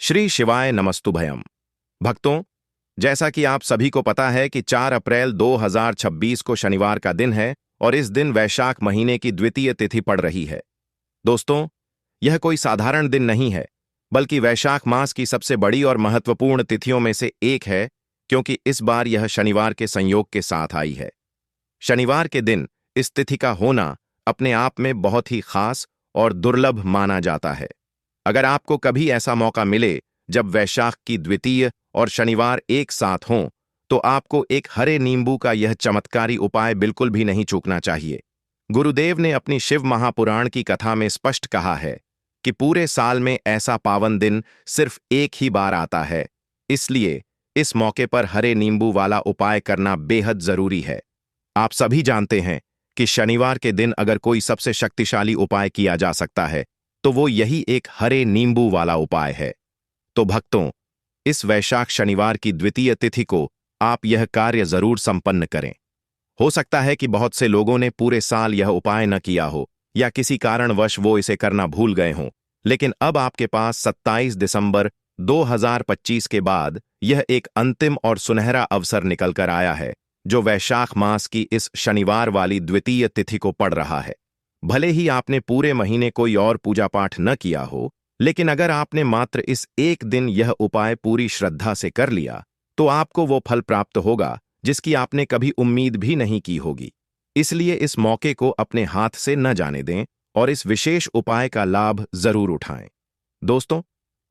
श्री शिवाय नमस्तुभयम। भक्तों, जैसा कि आप सभी को पता है कि 4 अप्रैल 2026 को शनिवार का दिन है और इस दिन वैशाख महीने की द्वितीय तिथि पड़ रही है। दोस्तों, यह कोई साधारण दिन नहीं है, बल्कि वैशाख मास की सबसे बड़ी और महत्वपूर्ण तिथियों में से एक है, क्योंकि इस बार यह शनिवार के संयोग के साथ आई है। शनिवार के दिन इस तिथि का होना अपने आप में बहुत ही खास और दुर्लभ माना जाता है। अगर आपको कभी ऐसा मौका मिले जब वैशाख की द्वितीय और शनिवार एक साथ हों, तो आपको एक हरे नींबू का यह चमत्कारी उपाय बिल्कुल भी नहीं चूकना चाहिए। गुरुदेव ने अपनी शिव महापुराण की कथा में स्पष्ट कहा है कि पूरे साल में ऐसा पावन दिन सिर्फ एक ही बार आता है, इसलिए इस मौके पर हरे नींबू वाला उपाय करना बेहद जरूरी है। आप सभी जानते हैं कि शनिवार के दिन अगर कोई सबसे शक्तिशाली उपाय किया जा सकता है, तो वो यही एक हरे नींबू वाला उपाय है। तो भक्तों, इस वैशाख शनिवार की द्वितीय तिथि को आप यह कार्य जरूर संपन्न करें। हो सकता है कि बहुत से लोगों ने पूरे साल यह उपाय न किया हो या किसी कारणवश वो इसे करना भूल गए हों, लेकिन अब आपके पास 27 दिसंबर 2025 के बाद यह एक अंतिम और सुनहरा अवसर निकल कर आया है, जो वैशाख मास की इस शनिवार वाली द्वितीय तिथि को पड़ रहा है। भले ही आपने पूरे महीने कोई और पूजा पाठ न किया हो, लेकिन अगर आपने मात्र इस एक दिन यह उपाय पूरी श्रद्धा से कर लिया, तो आपको वो फल प्राप्त होगा जिसकी आपने कभी उम्मीद भी नहीं की होगी। इसलिए इस मौके को अपने हाथ से न जाने दें और इस विशेष उपाय का लाभ जरूर उठाएं। दोस्तों,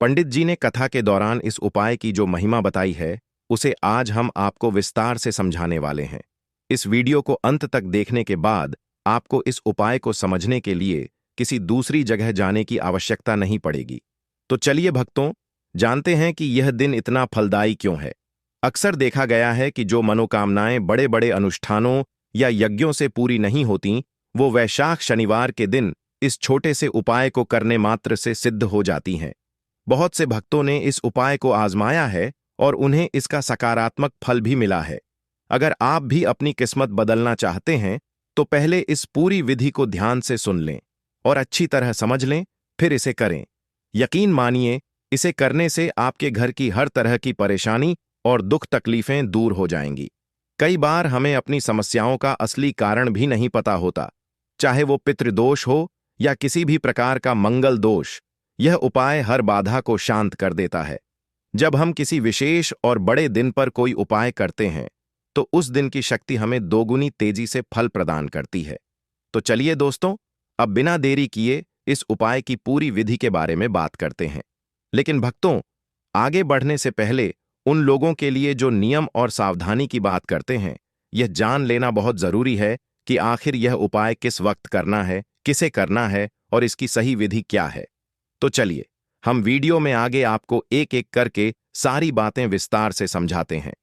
पंडित जी ने कथा के दौरान इस उपाय की जो महिमा बताई है, उसे आज हम आपको विस्तार से समझाने वाले हैं। इस वीडियो को अंत तक देखने के बाद आपको इस उपाय को समझने के लिए किसी दूसरी जगह जाने की आवश्यकता नहीं पड़ेगी। तो चलिए भक्तों, जानते हैं कि यह दिन इतना फलदायी क्यों है। अक्सर देखा गया है कि जो मनोकामनाएं बड़े बड़े अनुष्ठानों या यज्ञों से पूरी नहीं होती, वो वैशाख शनिवार के दिन इस छोटे से उपाय को करने मात्र से सिद्ध हो जाती हैं। बहुत से भक्तों ने इस उपाय को आजमाया है और उन्हें इसका सकारात्मक फल भी मिला है। अगर आप भी अपनी किस्मत बदलना चाहते हैं, तो पहले इस पूरी विधि को ध्यान से सुन लें और अच्छी तरह समझ लें, फिर इसे करें। यकीन मानिए, इसे करने से आपके घर की हर तरह की परेशानी और दुख तकलीफें दूर हो जाएंगी। कई बार हमें अपनी समस्याओं का असली कारण भी नहीं पता होता, चाहे वो पितृदोष हो या किसी भी प्रकार का मंगल दोष। यह उपाय हर बाधा को शांत कर देता है। जब हम किसी विशेष और बड़े दिन पर कोई उपाय करते हैं, तो उस दिन की शक्ति हमें दोगुनी तेजी से फल प्रदान करती है। तो चलिए दोस्तों, अब बिना देरी किए इस उपाय की पूरी विधि के बारे में बात करते हैं। लेकिन भक्तों, आगे बढ़ने से पहले उन लोगों के लिए जो नियम और सावधानी की बात करते हैं, यह जान लेना बहुत जरूरी है कि आखिर यह उपाय किस वक्त करना है, किसे करना है और इसकी सही विधि क्या है। तो चलिए, हम वीडियो में आगे आपको एक एक करके सारी बातें विस्तार से समझाते हैं।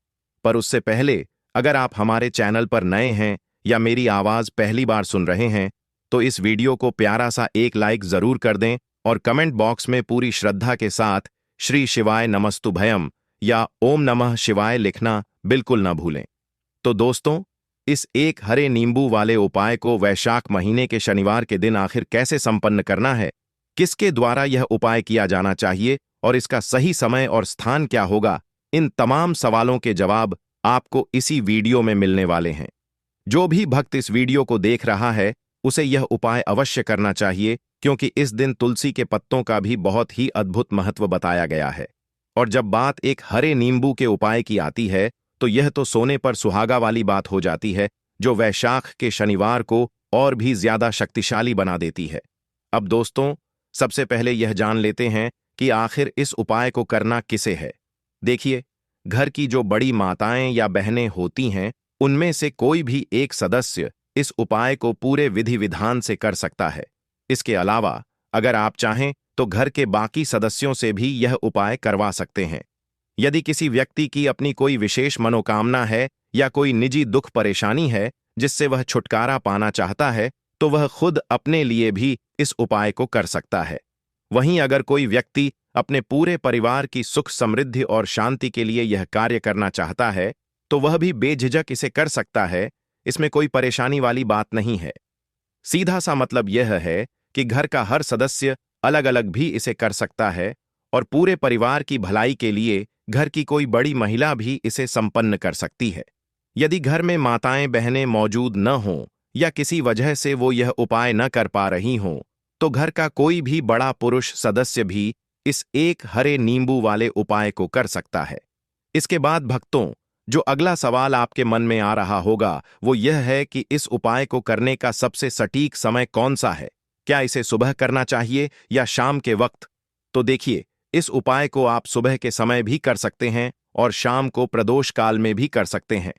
पर उससे पहले, अगर आप हमारे चैनल पर नए हैं या मेरी आवाज पहली बार सुन रहे हैं, तो इस वीडियो को प्यारा सा एक लाइक जरूर कर दें और कमेंट बॉक्स में पूरी श्रद्धा के साथ श्री शिवाय नमस्तुभयम या ओम नमः शिवाय लिखना बिल्कुल न भूलें। तो दोस्तों, इस एक हरे नींबू वाले उपाय को वैशाख महीने के शनिवार के दिन आखिर कैसे संपन्न करना है, किसके द्वारा यह उपाय किया जाना चाहिए और इसका सही समय और स्थान क्या होगा, इन तमाम सवालों के जवाब आपको इसी वीडियो में मिलने वाले हैं। जो भी भक्त इस वीडियो को देख रहा है, उसे यह उपाय अवश्य करना चाहिए, क्योंकि इस दिन तुलसी के पत्तों का भी बहुत ही अद्भुत महत्व बताया गया है। और जब बात एक हरे नींबू के उपाय की आती है, तो यह तो सोने पर सुहागा वाली बात हो जाती है, जो वैशाख के शनिवार को और भी ज्यादा शक्तिशाली बना देती है। अब दोस्तों, सबसे पहले यह जान लेते हैं कि आखिर इस उपाय को करना किसे है। देखिए, घर की जो बड़ी माताएं या बहनें होती हैं, उनमें से कोई भी एक सदस्य इस उपाय को पूरे विधि विधान से कर सकता है। इसके अलावा अगर आप चाहें तो घर के बाकी सदस्यों से भी यह उपाय करवा सकते हैं। यदि किसी व्यक्ति की अपनी कोई विशेष मनोकामना है या कोई निजी दुख परेशानी है जिससे वह छुटकारा पाना चाहता है, तो वह खुद अपने लिए भी इस उपाय को कर सकता है। वहीं अगर कोई व्यक्ति अपने पूरे परिवार की सुख समृद्धि और शांति के लिए यह कार्य करना चाहता है, तो वह भी बेझिझक इसे कर सकता है। इसमें कोई परेशानी वाली बात नहीं है। सीधा सा मतलब यह है कि घर का हर सदस्य अलग अलग भी इसे कर सकता है और पूरे परिवार की भलाई के लिए घर की कोई बड़ी महिला भी इसे संपन्न कर सकती है। यदि घर में माताएं बहनें मौजूद न हों या किसी वजह से वो यह उपाय न कर पा रही हों, तो घर का कोई भी बड़ा पुरुष सदस्य भी इस एक हरे नींबू वाले उपाय को कर सकता है। इसके बाद भक्तों, जो अगला सवाल आपके मन में आ रहा होगा वो यह है कि इस उपाय को करने का सबसे सटीक समय कौन सा है। क्या इसे सुबह करना चाहिए या शाम के वक्त? तो देखिए, इस उपाय को आप सुबह के समय भी कर सकते हैं और शाम को प्रदोष काल में भी कर सकते हैं।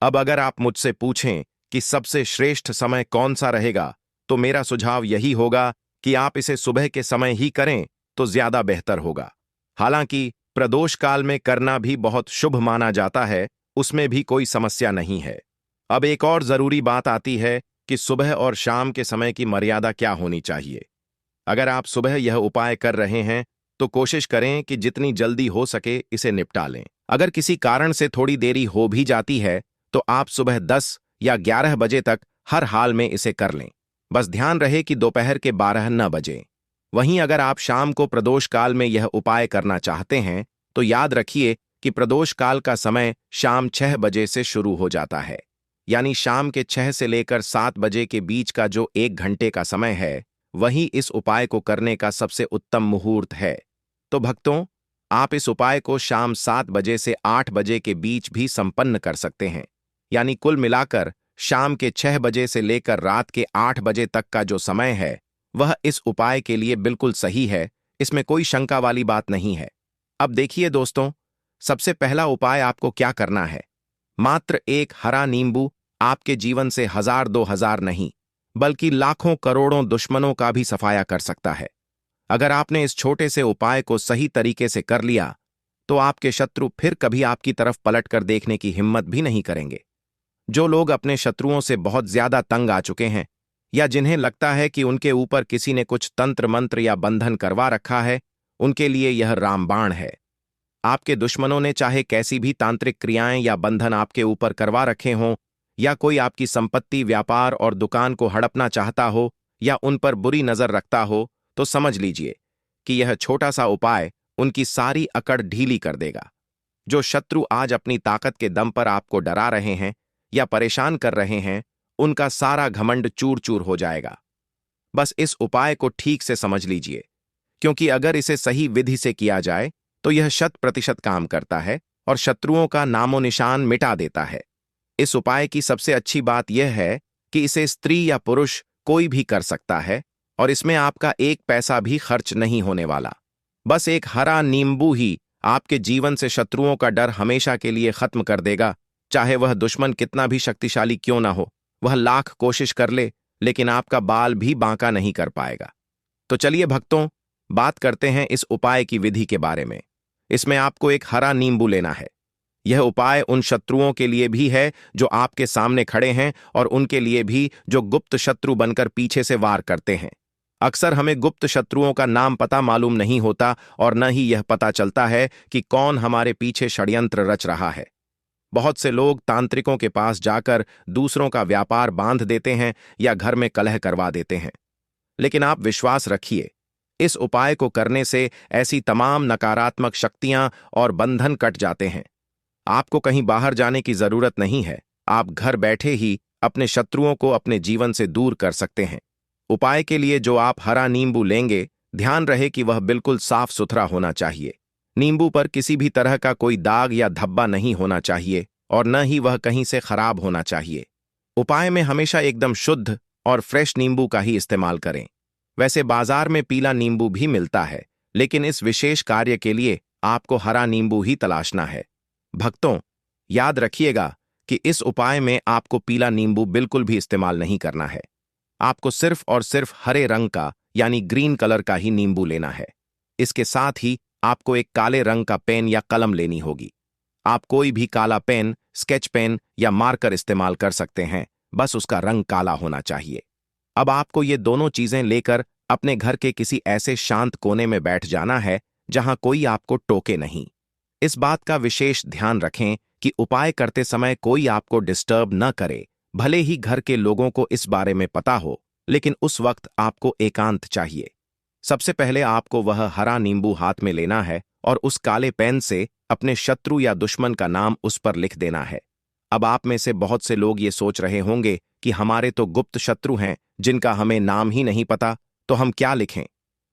अब अगर आप मुझसे पूछें कि सबसे श्रेष्ठ समय कौन सा रहेगा, तो मेरा सुझाव यही होगा कि आप इसे सुबह के समय ही करें तो ज्यादा बेहतर होगा। हालांकि प्रदोष काल में करना भी बहुत शुभ माना जाता है, उसमें भी कोई समस्या नहीं है। अब एक और जरूरी बात आती है कि सुबह और शाम के समय की मर्यादा क्या होनी चाहिए। अगर आप सुबह यह उपाय कर रहे हैं तो कोशिश करें कि जितनी जल्दी हो सके इसे निपटा लें। अगर किसी कारण से थोड़ी देरी हो भी जाती है तो आप सुबह 10 या 11 बजे तक हर हाल में इसे कर लें। बस ध्यान रहे कि दोपहर के 12 न बजें। वहीं अगर आप शाम को प्रदोष काल में यह उपाय करना चाहते हैं तो याद रखिए कि प्रदोष काल का समय शाम 6 बजे से शुरू हो जाता है, यानी शाम के 6 से लेकर 7 बजे के बीच का जो 1 घंटे का समय है वही इस उपाय को करने का सबसे उत्तम मुहूर्त है। तो भक्तों, आप इस उपाय को शाम 7 बजे से 8 बजे के बीच भी संपन्न कर सकते हैं, यानी कुल मिलाकर शाम के 6 बजे से लेकर रात के 8 बजे तक का जो समय है वह इस उपाय के लिए बिल्कुल सही है। इसमें कोई शंका वाली बात नहीं है। अब देखिए दोस्तों, सबसे पहला उपाय आपको क्या करना है। मात्र एक हरा नींबू आपके जीवन से 1000-2000 नहीं बल्कि लाखों करोड़ों दुश्मनों का भी सफाया कर सकता है। अगर आपने इस छोटे से उपाय को सही तरीके से कर लिया तो आपके शत्रु फिर कभी आपकी तरफ पलट कर देखने की हिम्मत भी नहीं करेंगे। जो लोग अपने शत्रुओं से बहुत ज्यादा तंग आ चुके हैं या जिन्हें लगता है कि उनके ऊपर किसी ने कुछ तंत्र मंत्र या बंधन करवा रखा है, उनके लिए यह रामबाण है। आपके दुश्मनों ने चाहे कैसी भी तांत्रिक क्रियाएं या बंधन आपके ऊपर करवा रखे हों, या कोई आपकी संपत्ति, व्यापार और दुकान को हड़पना चाहता हो या उन पर बुरी नजर रखता हो, तो समझ लीजिए कि यह छोटा सा उपाय उनकी सारी अकड़ ढीली कर देगा। जो शत्रु आज अपनी ताकत के दम पर आपको डरा रहे हैं या परेशान कर रहे हैं, उनका सारा घमंड चूर चूर हो जाएगा। बस इस उपाय को ठीक से समझ लीजिए, क्योंकि अगर इसे सही विधि से किया जाए तो यह 100% काम करता है और शत्रुओं का नामो निशान मिटा देता है। इस उपाय की सबसे अच्छी बात यह है कि इसे स्त्री या पुरुष कोई भी कर सकता है और इसमें आपका 1 पैसा भी खर्च नहीं होने वाला। बस एक हरा नींबू ही आपके जीवन से शत्रुओं का डर हमेशा के लिए खत्म कर देगा। चाहे वह दुश्मन कितना भी शक्तिशाली क्यों ना हो, वह लाख कोशिश कर ले लेकिन आपका बाल भी बांका नहीं कर पाएगा। तो चलिए भक्तों, बात करते हैं इस उपाय की विधि के बारे में। इसमें आपको एक हरा नींबू लेना है। यह उपाय उन शत्रुओं के लिए भी है जो आपके सामने खड़े हैं और उनके लिए भी जो गुप्त शत्रु बनकर पीछे से वार करते हैं। अक्सर हमें गुप्त शत्रुओं का नाम पता मालूम नहीं होता और न ही यह पता चलता है कि कौन हमारे पीछे षड्यंत्र रच रहा है। बहुत से लोग तांत्रिकों के पास जाकर दूसरों का व्यापार बांध देते हैं या घर में कलह करवा देते हैं, लेकिन आप विश्वास रखिए, इस उपाय को करने से ऐसी तमाम नकारात्मक शक्तियां और बंधन कट जाते हैं। आपको कहीं बाहर जाने की जरूरत नहीं है। आप घर बैठे ही अपने शत्रुओं को अपने जीवन से दूर कर सकते हैं। उपाय के लिए जो आप हरा नींबू लेंगे, ध्यान रहे कि वह बिल्कुल साफ सुथरा होना चाहिए। नींबू पर किसी भी तरह का कोई दाग या धब्बा नहीं होना चाहिए और न ही वह कहीं से खराब होना चाहिए। उपाय में हमेशा एकदम शुद्ध और फ्रेश नींबू का ही इस्तेमाल करें। वैसे बाजार में पीला नींबू भी मिलता है, लेकिन इस विशेष कार्य के लिए आपको हरा नींबू ही तलाशना है। भक्तों, याद रखिएगा कि इस उपाय में आपको पीला नींबू बिल्कुल भी इस्तेमाल नहीं करना है। आपको सिर्फ और सिर्फ हरे रंग का यानी ग्रीन कलर का ही नींबू लेना है। इसके साथ ही आपको एक काले रंग का पेन या कलम लेनी होगी। आप कोई भी काला पेन, स्केच पेन या मार्कर इस्तेमाल कर सकते हैं, बस उसका रंग काला होना चाहिए। अब आपको ये दोनों चीजें लेकर अपने घर के किसी ऐसे शांत कोने में बैठ जाना है जहां कोई आपको टोके नहीं। इस बात का विशेष ध्यान रखें कि उपाय करते समय कोई आपको डिस्टर्ब न करे। भले ही घर के लोगों को इस बारे में पता हो, लेकिन उस वक्त आपको एकांत चाहिए। सबसे पहले आपको वह हरा नींबू हाथ में लेना है और उस काले पेन से अपने शत्रु या दुश्मन का नाम उस पर लिख देना है। अब आप में से बहुत से लोग ये सोच रहे होंगे कि हमारे तो गुप्त शत्रु हैं जिनका हमें नाम ही नहीं पता, तो हम क्या लिखें?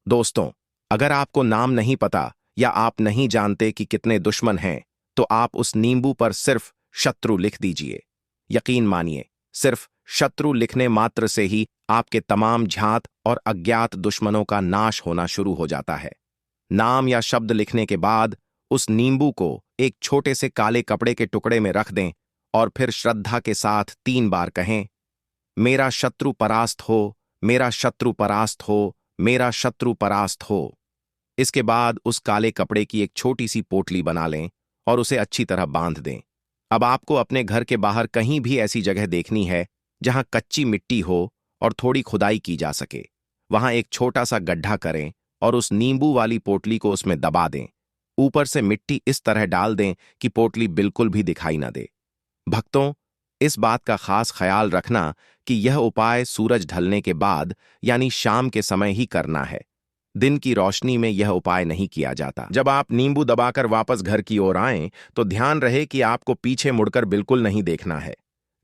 दोस्तों, अगर आपको नाम नहीं पता या आप नहीं जानते कि कितने दुश्मन हैं, तो आप उस नींबू पर सिर्फ शत्रु लिख दीजिए। यकीन मानिए, सिर्फ शत्रु लिखने मात्र से ही आपके तमाम ज्ञात और अज्ञात दुश्मनों का नाश होना शुरू हो जाता है। नाम या शब्द लिखने के बाद उस नींबू को एक छोटे से काले कपड़े के टुकड़े में रख दें और फिर श्रद्धा के साथ 3 बार कहें, मेरा शत्रु परास्त हो, मेरा शत्रु परास्त हो, मेरा शत्रु परास्त हो। इसके बाद उस काले कपड़े की एक छोटी सी पोटली बना लें और उसे अच्छी तरह बांध दें। अब आपको अपने घर के बाहर कहीं भी ऐसी जगह देखनी है जहां कच्ची मिट्टी हो और थोड़ी खुदाई की जा सके। वहां एक छोटा सा गड्ढा करें और उस नींबू वाली पोटली को उसमें दबा दें। ऊपर से मिट्टी इस तरह डाल दें कि पोटली बिल्कुल भी दिखाई न दे। भक्तों, इस बात का खास ख्याल रखना कि यह उपाय सूरज ढलने के बाद यानी शाम के समय ही करना है। दिन की रोशनी में यह उपाय नहीं किया जाता। जब आप नींबू दबाकर वापस घर की ओर आएं, तो ध्यान रहे कि आपको पीछे मुड़कर बिल्कुल नहीं देखना है।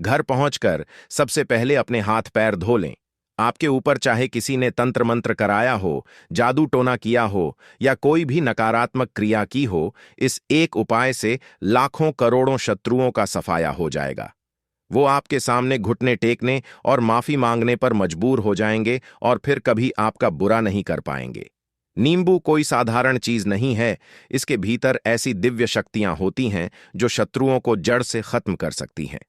घर पहुंचकर सबसे पहले अपने हाथ पैर धो लें। आपके ऊपर चाहे किसी ने तंत्र मंत्र कराया हो, जादू टोना किया हो या कोई भी नकारात्मक क्रिया की हो, इस एक उपाय से लाखों करोड़ों शत्रुओं का सफाया हो जाएगा। वो आपके सामने घुटने टेकने और माफी मांगने पर मजबूर हो जाएंगे और फिर कभी आपका बुरा नहीं कर पाएंगे। नींबू कोई साधारण चीज नहीं है, इसके भीतर ऐसी दिव्य शक्तियां होती हैं जो शत्रुओं को जड़ से खत्म कर सकती हैं।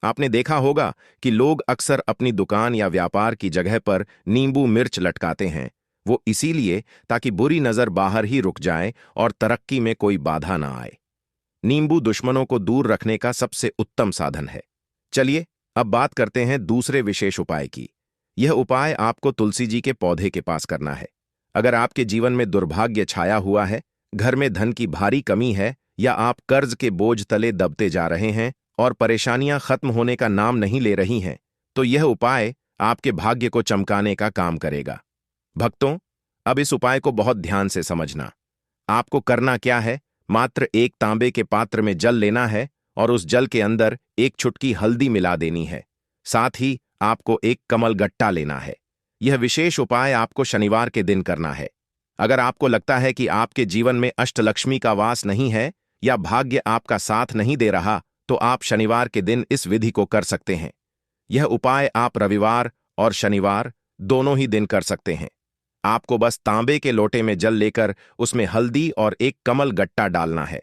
आपने देखा होगा कि लोग अक्सर अपनी दुकान या व्यापार की जगह पर नींबू मिर्च लटकाते हैं। वो इसीलिए ताकि बुरी नजर बाहर ही रुक जाए और तरक्की में कोई बाधा ना आए। नींबू दुश्मनों को दूर रखने का सबसे उत्तम साधन है। चलिए अब बात करते हैं दूसरे विशेष उपाय की। यह उपाय आपको तुलसी जी के पौधे के पास करना है। अगर आपके जीवन में दुर्भाग्य छाया हुआ है, घर में धन की भारी कमी है या आप कर्ज के बोझ तले दबते जा रहे हैं और परेशानियां खत्म होने का नाम नहीं ले रही हैं, तो यह उपाय आपके भाग्य को चमकाने का काम करेगा। भक्तों, अब इस उपाय को बहुत ध्यान से समझना। आपको करना क्या है, मात्र एक तांबे के पात्र में जल लेना है और उस जल के अंदर एक चुटकी हल्दी मिला देनी है। साथ ही आपको एक कमल गट्टा लेना है। यह विशेष उपाय आपको शनिवार के दिन करना है। अगर आपको लगता है कि आपके जीवन में अष्टलक्ष्मी का वास नहीं है या भाग्य आपका साथ नहीं दे रहा, तो आप शनिवार के दिन इस विधि को कर सकते हैं। यह उपाय आप रविवार और शनिवार दोनों ही दिन कर सकते हैं। आपको बस तांबे के लोटे में जल लेकर उसमें हल्दी और एक कमल गट्टा डालना है।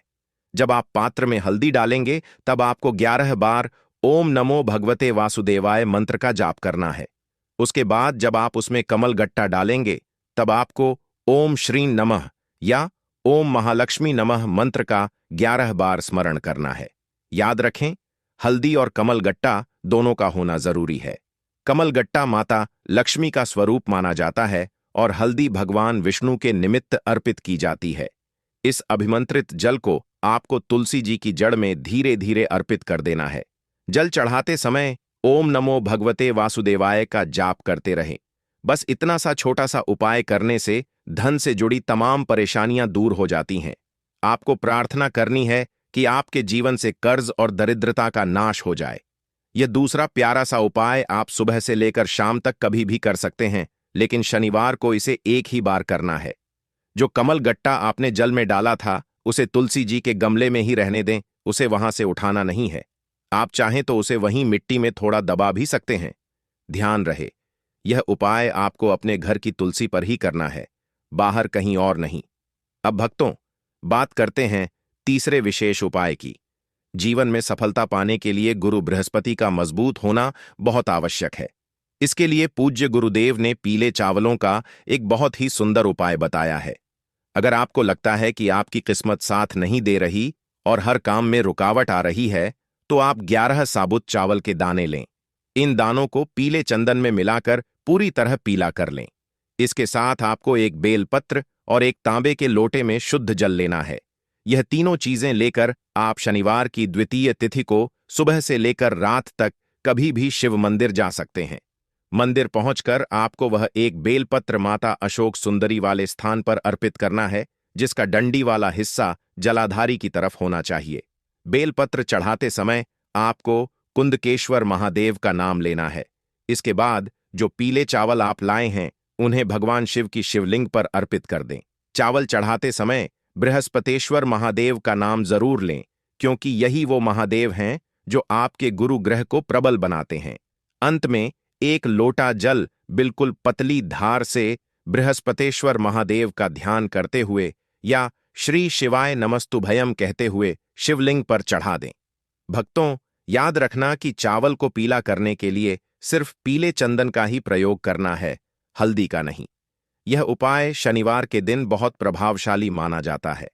जब आप पात्र में हल्दी डालेंगे, तब आपको 11 बार ओम नमो भगवते वासुदेवाय मंत्र का जाप करना है। उसके बाद जब आप उसमें कमल गट्टा डालेंगे, तब आपको ओम श्री नमः या ओम महालक्ष्मी नमः मंत्र का 11 बार स्मरण करना है। याद रखें, हल्दी और कमल गट्टा दोनों का होना जरूरी है। कमल गट्टा माता लक्ष्मी का स्वरूप माना जाता है और हल्दी भगवान विष्णु के निमित्त अर्पित की जाती है। इस अभिमंत्रित जल को आपको तुलसी जी की जड़ में धीरे धीरे अर्पित कर देना है। जल चढ़ाते समय ओम नमो भगवते वासुदेवाय का जाप करते रहें। बस इतना सा छोटा सा उपाय करने से धन से जुड़ी तमाम परेशानियां दूर हो जाती हैं। आपको प्रार्थना करनी है कि आपके जीवन से कर्ज और दरिद्रता का नाश हो जाए। यह दूसरा प्यारा सा उपाय आप सुबह से लेकर शाम तक कभी भी कर सकते हैं, लेकिन शनिवार को इसे एक ही बार करना है। जो कमल गट्टा आपने जल में डाला था, उसे तुलसी जी के गमले में ही रहने दें, उसे वहां से उठाना नहीं है। आप चाहें तो उसे वहीं मिट्टी में थोड़ा दबा भी सकते हैं। ध्यान रहे, यह उपाय आपको अपने घर की तुलसी पर ही करना है, बाहर कहीं और नहीं। अब भक्तों, बात करते हैं तीसरे विशेष उपाय की। जीवन में सफलता पाने के लिए गुरु बृहस्पति का मजबूत होना बहुत आवश्यक है। इसके लिए पूज्य गुरुदेव ने पीले चावलों का एक बहुत ही सुंदर उपाय बताया है। अगर आपको लगता है कि आपकी किस्मत साथ नहीं दे रही और हर काम में रुकावट आ रही है, तो आप 11 साबुत चावल के दाने लें। इन दानों को पीले चंदन में मिलाकर पूरी तरह पीला कर लें। इसके साथ आपको एक बेलपत्र और एक तांबे के लोटे में शुद्ध जल लेना है। यह तीनों चीजें लेकर आप शनिवार की द्वितीय तिथि को सुबह से लेकर रात तक कभी भी शिव मंदिर जा सकते हैं। मंदिर पहुंचकर आपको वह एक बेलपत्र माता अशोक सुंदरी वाले स्थान पर अर्पित करना है, जिसका डंडी वाला हिस्सा जलाधारी की तरफ होना चाहिए। बेलपत्र चढ़ाते समय आपको कुंदकेश्वर महादेव का नाम लेना है। इसके बाद जो पीले चावल आप लाए हैं उन्हें भगवान शिव की शिवलिंग पर अर्पित कर दें। चावल चढ़ाते समय बृहस्पतेश्वर महादेव का नाम जरूर लें, क्योंकि यही वो महादेव हैं जो आपके गुरु ग्रह को प्रबल बनाते हैं। अंत में एक लोटा जल बिल्कुल पतली धार से बृहस्पतेश्वर महादेव का ध्यान करते हुए या श्री शिवाय नमस्तुभयम कहते हुए शिवलिंग पर चढ़ा दें। भक्तों, याद रखना कि चावल को पीला करने के लिए सिर्फ पीले चंदन का ही प्रयोग करना है, हल्दी का नहीं। यह उपाय शनिवार के दिन बहुत प्रभावशाली माना जाता है।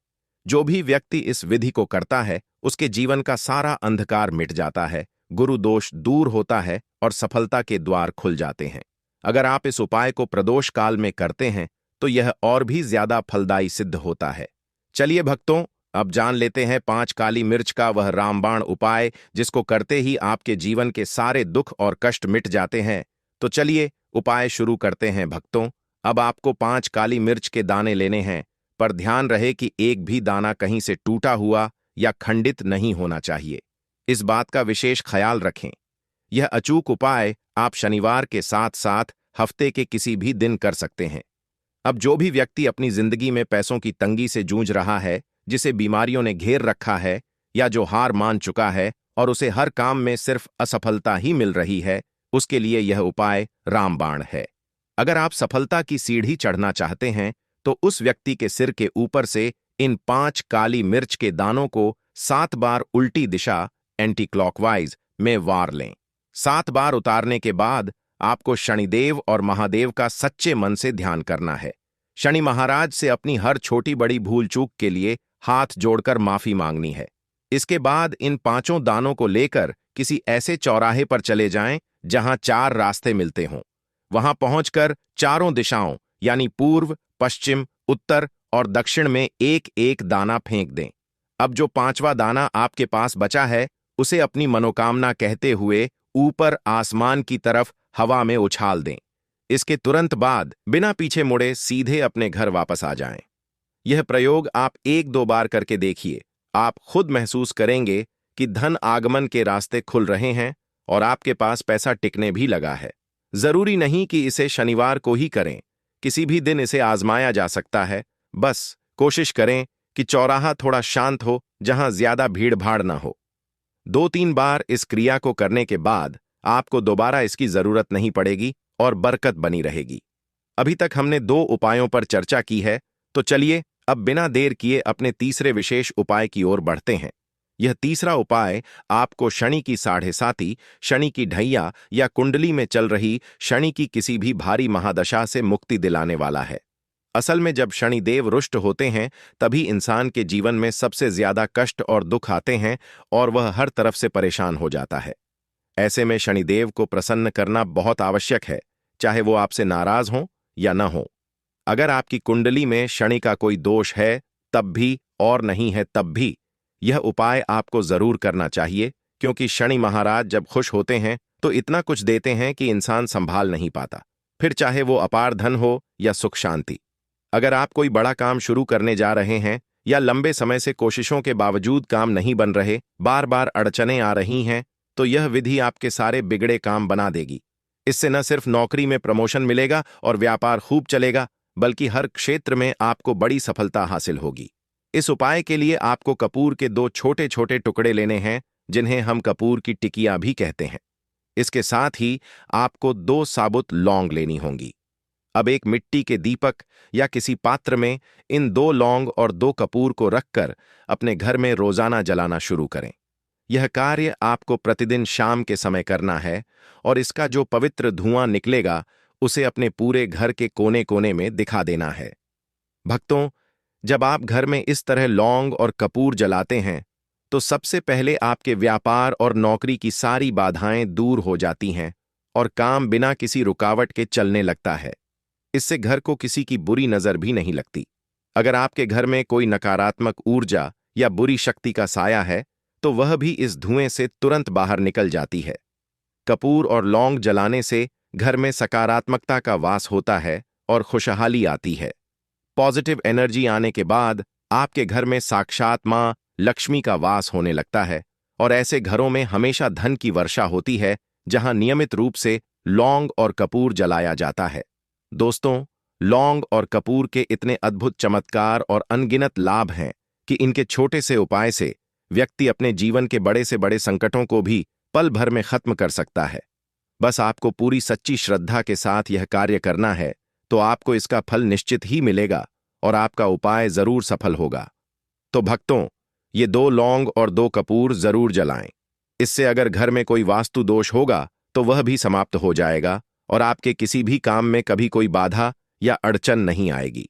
जो भी व्यक्ति इस विधि को करता है उसके जीवन का सारा अंधकार मिट जाता है, गुरु दोष दूर होता है और सफलता के द्वार खुल जाते हैं। अगर आप इस उपाय को प्रदोष काल में करते हैं तो यह और भी ज्यादा फलदायी सिद्ध होता है। चलिए भक्तों, अब जान लेते हैं 5 काली मिर्च का वह रामबाण उपाय, जिसको करते ही आपके जीवन के सारे दुख और कष्ट मिट जाते हैं। तो चलिए उपाय शुरू करते हैं भक्तों। अब आपको 5 काली मिर्च के दाने लेने हैं, पर ध्यान रहे कि एक भी दाना कहीं से टूटा हुआ या खंडित नहीं होना चाहिए। इस बात का विशेष ख्याल रखें। यह अचूक उपाय आप शनिवार के साथ साथ हफ्ते के किसी भी दिन कर सकते हैं। अब जो भी व्यक्ति अपनी जिंदगी में पैसों की तंगी से जूझ रहा है, जिसे बीमारियों ने घेर रखा है, या जो हार मान चुका है और उसे हर काम में सिर्फ असफलता ही मिल रही है, उसके लिए यह उपाय रामबाण है। अगर आप सफलता की सीढ़ी चढ़ना चाहते हैं तो उस व्यक्ति के सिर के ऊपर से इन 5 काली मिर्च के दानों को 7 बार उल्टी दिशा एंटी क्लॉकवाइज में वार लें। 7 बार उतारने के बाद आपको शनिदेव और महादेव का सच्चे मन से ध्यान करना है। शनि महाराज से अपनी हर छोटी बड़ी भूल चूक के लिए हाथ जोड़कर माफी मांगनी है। इसके बाद इन 5 दानों को लेकर किसी ऐसे चौराहे पर चले जाएं जहां 4 रास्ते मिलते हों। वहां पहुंचकर चारों दिशाओं यानी पूर्व, पश्चिम, उत्तर और दक्षिण में एक एक दाना फेंक दें। अब जो 5वां दाना आपके पास बचा है उसे अपनी मनोकामना कहते हुए ऊपर आसमान की तरफ हवा में उछाल दें। इसके तुरंत बाद बिना पीछे मुड़े सीधे अपने घर वापस आ जाएं। यह प्रयोग आप 1-2 बार करके देखिए। आप खुद महसूस करेंगे कि धन आगमन के रास्ते खुल रहे हैं और आपके पास पैसा टिकने भी लगा है। जरूरी नहीं कि इसे शनिवार को ही करें, किसी भी दिन इसे आजमाया जा सकता है। बस कोशिश करें कि चौराहा थोड़ा शांत हो, जहां ज्यादा भीड़ भाड़ ना हो। 2-3 बार इस क्रिया को करने के बाद आपको दोबारा इसकी जरूरत नहीं पड़ेगी और बरकत बनी रहेगी। अभी तक हमने 2 उपायों पर चर्चा की है, तो चलिए अब बिना देर किए अपने तीसरे विशेष उपाय की ओर बढ़ते हैं। यह तीसरा उपाय आपको शनि की 7.5, शनि की ढैया या कुंडली में चल रही शनि की किसी भी भारी महादशा से मुक्ति दिलाने वाला है। असल में जब शनिदेव रुष्ट होते हैं तभी इंसान के जीवन में सबसे ज्यादा कष्ट और दुख आते हैं और वह हर तरफ से परेशान हो जाता है। ऐसे में शनिदेव को प्रसन्न करना बहुत आवश्यक है, चाहे वो आपसे नाराज हो या न हो। अगर आपकी कुंडली में शनि का कोई दोष है तब भी और नहीं है तब भी यह उपाय आपको जरूर करना चाहिए, क्योंकि शनि महाराज जब खुश होते हैं तो इतना कुछ देते हैं कि इंसान संभाल नहीं पाता, फिर चाहे वो अपार धन हो या सुख शांति। अगर आप कोई बड़ा काम शुरू करने जा रहे हैं या लंबे समय से कोशिशों के बावजूद काम नहीं बन रहे, बार बार अड़चनें आ रही हैं, तो यह विधि आपके सारे बिगड़े काम बना देगी। इससे न सिर्फ नौकरी में प्रमोशन मिलेगा और व्यापार खूब चलेगा, बल्कि हर क्षेत्र में आपको बड़ी सफलता हासिल होगी। इस उपाय के लिए आपको कपूर के 2 छोटे छोटे टुकड़े लेने हैं, जिन्हें हम कपूर की टिकिया भी कहते हैं। इसके साथ ही आपको 2 साबुत लौंग लेनी होंगी। अब एक मिट्टी के दीपक या किसी पात्र में इन 2 लौंग और 2 कपूर को रखकर अपने घर में रोजाना जलाना शुरू करें। यह कार्य आपको प्रतिदिन शाम के समय करना है और इसका जो पवित्र धुआं निकलेगा उसे अपने पूरे घर के कोने कोने में दिखा देना है। भक्तों, जब आप घर में इस तरह लौंग और कपूर जलाते हैं तो सबसे पहले आपके व्यापार और नौकरी की सारी बाधाएं दूर हो जाती हैं और काम बिना किसी रुकावट के चलने लगता है। इससे घर को किसी की बुरी नजर भी नहीं लगती। अगर आपके घर में कोई नकारात्मक ऊर्जा या बुरी शक्ति का साया है तो वह भी इस धुएं से तुरंत बाहर निकल जाती है। कपूर और लौंग जलाने से घर में सकारात्मकता का वास होता है और खुशहाली आती है। पॉजिटिव एनर्जी आने के बाद आपके घर में साक्षात मां लक्ष्मी का वास होने लगता है और ऐसे घरों में हमेशा धन की वर्षा होती है जहां नियमित रूप से लौंग और कपूर जलाया जाता है। दोस्तों, लौंग और कपूर के इतने अद्भुत चमत्कार और अनगिनत लाभ हैं कि इनके छोटे से उपाय से व्यक्ति अपने जीवन के बड़े से बड़े संकटों को भी पल भर में खत्म कर सकता है। बस आपको पूरी सच्ची श्रद्धा के साथ यह कार्य करना है तो आपको इसका फल निश्चित ही मिलेगा और आपका उपाय जरूर सफल होगा। तो भक्तों, ये 2 लौंग और 2 कपूर जरूर जलाएं। इससे अगर घर में कोई वास्तु दोष होगा तो वह भी समाप्त हो जाएगा और आपके किसी भी काम में कभी कोई बाधा या अड़चन नहीं आएगी।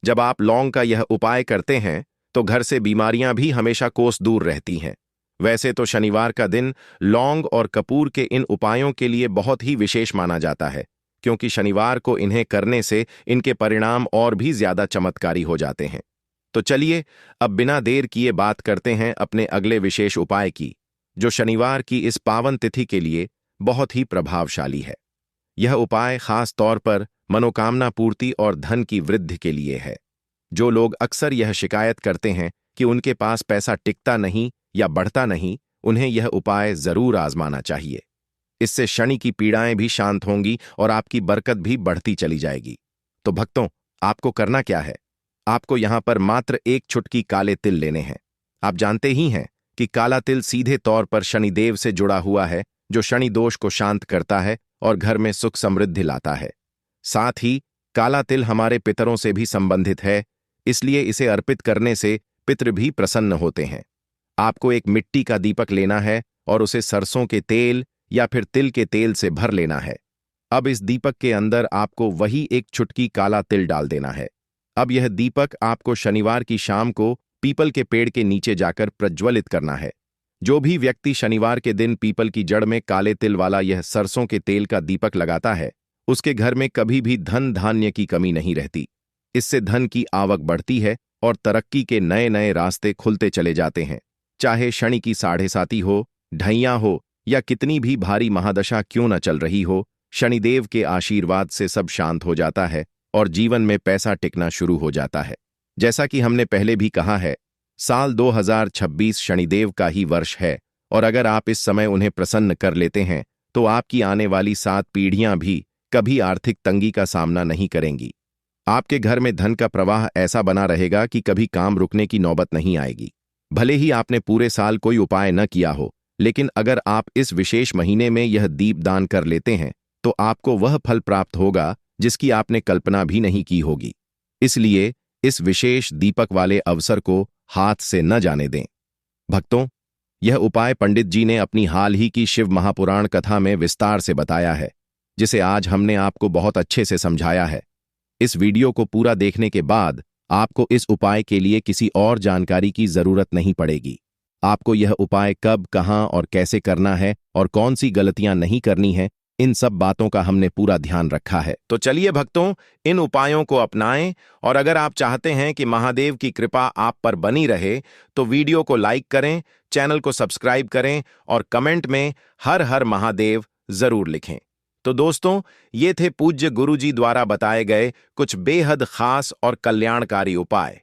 जब आप लौंग का यह उपाय करते हैं तो घर से बीमारियां भी हमेशा कोस दूर रहती हैं। वैसे तो शनिवार का दिन लौंग और कपूर के इन उपायों के लिए बहुत ही विशेष माना जाता है, क्योंकि शनिवार को इन्हें करने से इनके परिणाम और भी ज्यादा चमत्कारी हो जाते हैं। तो चलिए अब बिना देर किए बात करते हैं अपने अगले विशेष उपाय की, जो शनिवार की इस पावन तिथि के लिए बहुत ही प्रभावशाली है। यह उपाय खास तौर पर मनोकामना पूर्ति और धन की वृद्धि के लिए है। जो लोग अक्सर यह शिकायत करते हैं कि उनके पास पैसा टिकता नहीं या बढ़ता नहीं, उन्हें यह उपाय जरूर आजमाना चाहिए। इससे शनि की पीड़ाएं भी शांत होंगी और आपकी बरकत भी बढ़ती चली जाएगी। तो भक्तों, आपको करना क्या है? आपको यहां पर मात्र 1 चुटकी काले तिल लेने हैं। आप जानते ही हैं कि काला तिल सीधे तौर पर शनिदेव से जुड़ा हुआ है, जो शनि दोष को शांत करता है और घर में सुख समृद्धि लाता है। साथ ही काला तिल हमारे पितरों से भी संबंधित है, इसलिए इसे अर्पित करने से पितृ भी प्रसन्न होते हैं। आपको एक मिट्टी का दीपक लेना है और उसे सरसों के तेल या फिर तिल के तेल से भर लेना है। अब इस दीपक के अंदर आपको वही 1 चुटकी काला तिल डाल देना है। अब यह दीपक आपको शनिवार की शाम को पीपल के पेड़ के नीचे जाकर प्रज्वलित करना है। जो भी व्यक्ति शनिवार के दिन पीपल की जड़ में काले तिल वाला यह सरसों के तेल का दीपक लगाता है, उसके घर में कभी भी धन धान्य की कमी नहीं रहती। इससे धन की आवक बढ़ती है और तरक्की के नए नए रास्ते खुलते चले जाते हैं। चाहे शनि की 7.5 हो, ढैया हो या कितनी भी भारी महादशा क्यों न चल रही हो, शनिदेव के आशीर्वाद से सब शांत हो जाता है और जीवन में पैसा टिकना शुरू हो जाता है। जैसा कि हमने पहले भी कहा है, साल 2026 शनिदेव का ही वर्ष है और अगर आप इस समय उन्हें प्रसन्न कर लेते हैं तो आपकी आने वाली 7 पीढ़ियां भी कभी आर्थिक तंगी का सामना नहीं करेंगी। आपके घर में धन का प्रवाह ऐसा बना रहेगा कि कभी काम रुकने की नौबत नहीं आएगी। भले ही आपने पूरे साल कोई उपाय न किया हो, लेकिन अगर आप इस विशेष महीने में यह दीप दान कर लेते हैं तो आपको वह फल प्राप्त होगा जिसकी आपने कल्पना भी नहीं की होगी। इसलिए इस विशेष दीपक वाले अवसर को हाथ से न जाने दें। भक्तों, यह उपाय पंडित जी ने अपनी हाल ही की शिव महापुराण कथा में विस्तार से बताया है, जिसे आज हमने आपको बहुत अच्छे से समझाया है। इस वीडियो को पूरा देखने के बाद आपको इस उपाय के लिए किसी और जानकारी की जरूरत नहीं पड़ेगी। आपको यह उपाय कब, कहां और कैसे करना है और कौन सी गलतियां नहीं करनी है, इन सब बातों का हमने पूरा ध्यान रखा है। तो चलिए भक्तों, इन उपायों को अपनाएं और अगर आप चाहते हैं कि महादेव की कृपा आप पर बनी रहे तो वीडियो को लाइक करें, चैनल को सब्सक्राइब करें और कमेंट में हर हर महादेव जरूर लिखें। तो दोस्तों, ये थे पूज्य गुरुजी द्वारा बताए गए कुछ बेहद खास और कल्याणकारी उपाय।